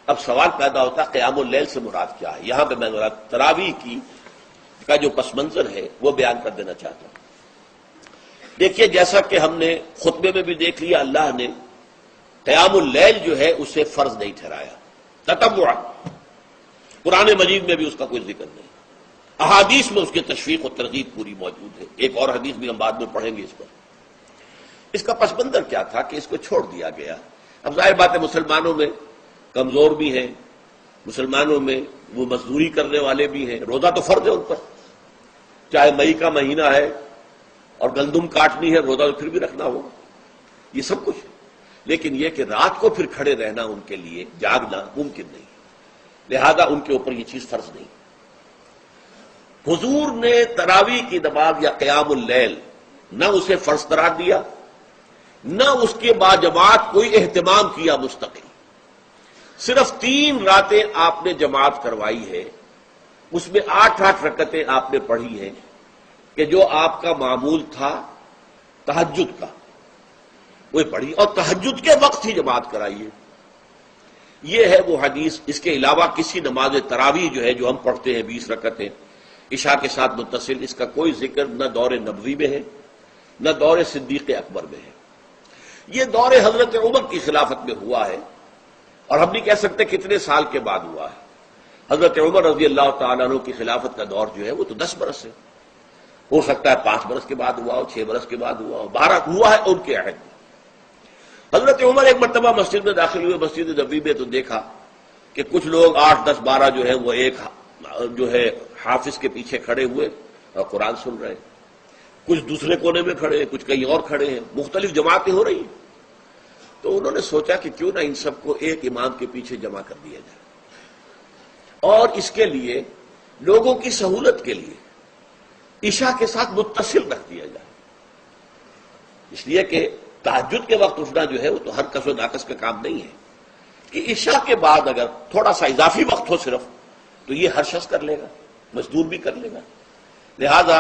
اب سوال پیدا ہوتا ہے قیام اللیل سے مراد کیا ہے؟ یہاں پہ میں تراویح کا جو پس منظر ہے وہ بیان کر دینا چاہتا ہوں۔ دیکھیے، جیسا کہ ہم نے خطبے میں بھی دیکھ لیا، اللہ نے قیام اللیل جو ہے اسے فرض نہیں ٹھہرایا، تطوع۔ قرآن مجید میں بھی اس کا کوئی ذکر نہیں، احادیث میں اس کی تشویق و ترغیب پوری موجود ہے۔ ایک اور حدیث بھی ہم بعد میں پڑھیں گے اس پر۔ اس کا پس منظر کیا تھا کہ اس کو چھوڑ دیا گیا۔ اب ظاہر بات ہے مسلمانوں میں کمزور بھی ہیں، مسلمانوں میں وہ مزدوری کرنے والے بھی ہیں، روزہ تو فرض ہے ان پر، چاہے مئی کا مہینہ ہے اور گندم کاٹنی ہے، روزہ تو پھر بھی رکھنا ہوگا، یہ سب کچھ ہے۔ لیکن یہ کہ رات کو پھر کھڑے رہنا ان کے لیے، جاگنا ممکن نہیں، لہذا ان کے اوپر یہ چیز فرض نہیں۔ حضور نے تراویح کی نماز یا قیام اللیل نہ اسے فرض قرار دیا، نہ اس کے بعد جماعت کوئی اہتمام کیا مستقل۔ صرف 3 راتیں آپ نے جماعت کروائی ہے، اس میں 8 رکعتیں آپ نے پڑھی ہیں کہ جو آپ کا معمول تھا تہجد کا، وہ پڑھی، اور تہجد کے وقت ہی جماعت کرائی ہے۔ یہ ہے وہ حدیث۔ اس کے علاوہ کسی نماز تراویح جو ہے جو ہم پڑھتے ہیں 20 رکعتیں عشاء کے ساتھ متصل، اس کا کوئی ذکر نہ دور نبوی میں ہے نہ دور صدیق اکبر میں ہے۔ یہ دور حضرت عمر کی خلافت میں ہوا ہے، اور ہم نہیں کہہ سکتے کتنے سال کے بعد ہوا ہے۔ حضرت عمر رضی اللہ تعالیٰ عنہ کی خلافت کا دور جو ہے وہ تو 10 برس ہے، ہو سکتا ہے 5 برس کے بعد ہوا ہو، 6 برس کے بعد ہوا ہو، 12 ہوا ہے ان کے عہد میں۔ حضرت عمر ایک مرتبہ مسجد میں داخل ہوئے، مسجد نبوی میں، تو دیکھا کہ کچھ لوگ 8، 10، 12 جو ہے وہ ایک جو ہے حافظ کے پیچھے کھڑے ہوئے اور قرآن سن رہے ہیں، کچھ دوسرے کونے میں کھڑے ہیں، کچھ کہیں اور کھڑے ہیں، مختلف جماعتیں ہو رہی ہیں۔ تو انہوں نے سوچا کہ کیوں نہ ان سب کو ایک امام کے پیچھے جمع کر دیا جائے، اور اس کے لیے لوگوں کی سہولت کے لیے عشاء کے ساتھ متصل رکھ دیا جائے، اس لیے کہ تہجد کے وقت اٹھنا جو ہے وہ تو ہر کس و ناقص کا کام نہیں ہے، کہ عشاء کے بعد اگر تھوڑا سا اضافی وقت ہو صرف، تو یہ ہر شخص کر لے گا، مزدور بھی کر لے گا۔ لہذا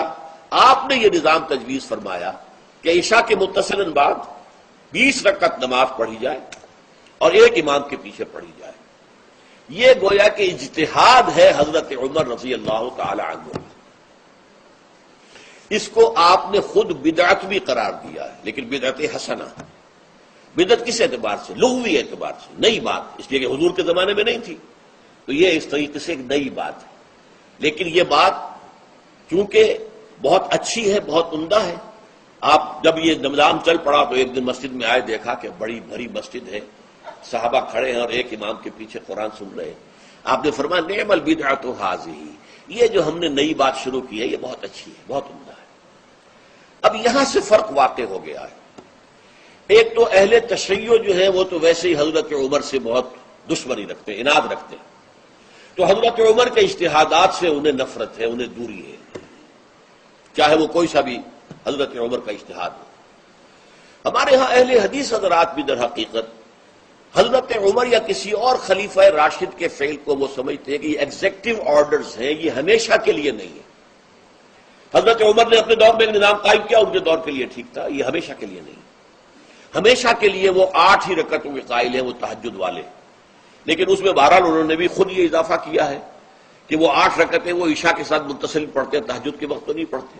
آپ نے یہ نظام تجویز فرمایا کہ عشاء کے متصلاً بعد 20 رکعت نماز پڑھی جائے اور ایک امام کے پیچھے پڑھی جائے۔ یہ گویا کہ اجتہاد ہے حضرت عمر رضی اللہ تعالی عنہ، اس کو آپ نے خود بدعت بھی قرار دیا ہے، لیکن بدعت حسنہ۔ بدعت کس اعتبار سے؟ لغوی اعتبار سے، نئی بات، اس لیے کہ حضور کے زمانے میں نہیں تھی، تو یہ اس طریقے سے ایک نئی بات ہے۔ لیکن یہ بات چونکہ بہت اچھی ہے، بہت عمدہ ہے۔ آپ جب یہ نظام چل پڑا تو ایک دن مسجد میں آئے، دیکھا کہ بڑی بھری مسجد ہے، صحابہ کھڑے ہیں اور ایک امام کے پیچھے قرآن سن رہے ہیں۔ آپ نے فرمایا نعم البدعۃ ھذہ، یہ جو ہم نے نئی بات شروع کی ہے یہ بہت اچھی ہے، بہت عمدہ ہے۔ اب یہاں سے فرق واقع ہو گیا ہے۔ ایک تو اہل تشیع جو ہے وہ تو ویسے ہی حضرت عمر سے بہت دشمنی رکھتے ہیں، عناد رکھتے ہیں، تو حضرت عمر کے اجتہادات سے انہیں نفرت ہے، انہیں دوری ہے، چاہے وہ کوئی سا بھی حضرت عمر کا اجتہاد ہو۔ ہمارے ہاں اہل حدیث حضرات بھی در حقیقت حضرت عمر یا کسی اور خلیفہ راشد کے فعل کو وہ سمجھتے ہیں کہ یہ ایگزیکٹو آرڈرز ہیں، یہ ہمیشہ کے لیے نہیں ہے۔ حضرت عمر نے اپنے دور میں ایک نظام قائم کیا، ان کے دور کے لیے ٹھیک تھا، یہ ہمیشہ کے لیے نہیں۔ ہمیشہ کے لیے وہ 8 ہی رکعتوں کے قائل ہیں، وہ تہجد والے، لیکن اس میں بہرحال انہوں نے بھی خود یہ اضافہ کیا ہے کہ وہ 8 رکعتیں وہ عشاء کے ساتھ متصل پڑھتے ہیں، تہجد کے وقت تو نہیں پڑھتے۔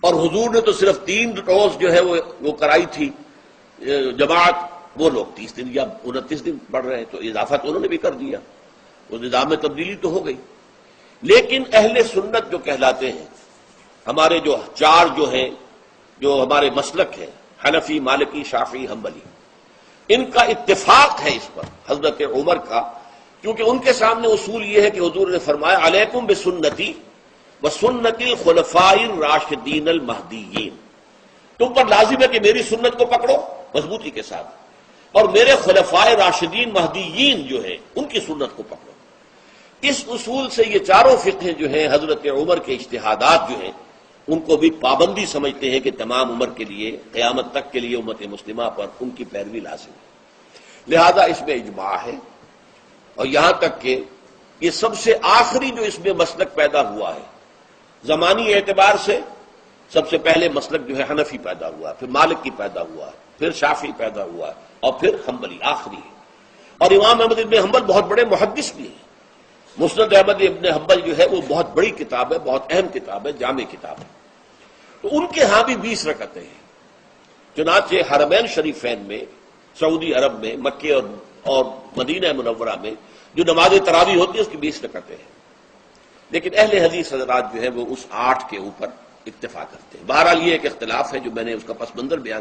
اور حضور نے تو صرف 3 روز جو ہے وہ کرائی تھی جماعت، وہ لوگ 30 دن یا 29 دن پڑھ رہے ہیں، تو اضافہ تو انہوں نے بھی کر دیا، اس نظام میں تبدیلی تو ہو گئی۔ لیکن اہل سنت جو کہلاتے ہیں، ہمارے جو 4 جو ہیں، جو ہمارے مسلک ہیں، حنفی، مالکی، شافعی، حنبلی، ان کا اتفاق ہے اس پر حضرت عمر کا، کیونکہ ان کے سامنے اصول یہ ہے کہ حضور نے فرمایا علیکم بسنتی وسنت الخلفاء الراشدین المہدیین، تم پر لازم ہے کہ میری سنت کو پکڑو مضبوطی کے ساتھ، اور میرے خلفاء راشدین مہدیین جو ہیں ان کی سنت کو پکڑو۔ اس اصول سے یہ چاروں فقہ جو ہیں حضرت عمر کے اجتہادات جو ہیں ان کو بھی پابندی سمجھتے ہیں کہ تمام عمر کے لیے، قیامت تک کے لیے امت مسلمہ پر ان کی پیروی لازم ہے، لہذا اس میں اجماع ہے۔ اور یہاں تک کہ یہ سب سے آخری جو اس میں مسلک پیدا ہوا ہے زمانی اعتبار سے، سب سے پہلے مسلک جو ہے حنفی پیدا ہوا ہے، پھر مالکی پیدا ہوا ہے، پھر شافعی پیدا ہوا ہے، اور پھر حنبلی آخری ہے۔ اور امام احمد ابن حنبل بہت بڑے محدث بھی ہیں. مسند احمد ابن حنبل جو ہے وہ بہت بڑی کتاب ہے، بہت اہم کتاب ہے، جامع کتاب ہے. تو ان کے ہاں بھی 20 رکعتیں ہیں. چنانچہ حرمین شریفین میں، سعودی عرب میں، مکے اور مدینہ منورہ میں جو نماز تراویح ہوتی ہے اس کی 20 رکعتیں ہیں. لیکن اہل حدیث حضرات جو ہے وہ اس 8 کے اوپر اکتفا کرتے ہیں. بہرحال یہ ایک اختلاف ہے جو میں نے اس کا پس منظر بیان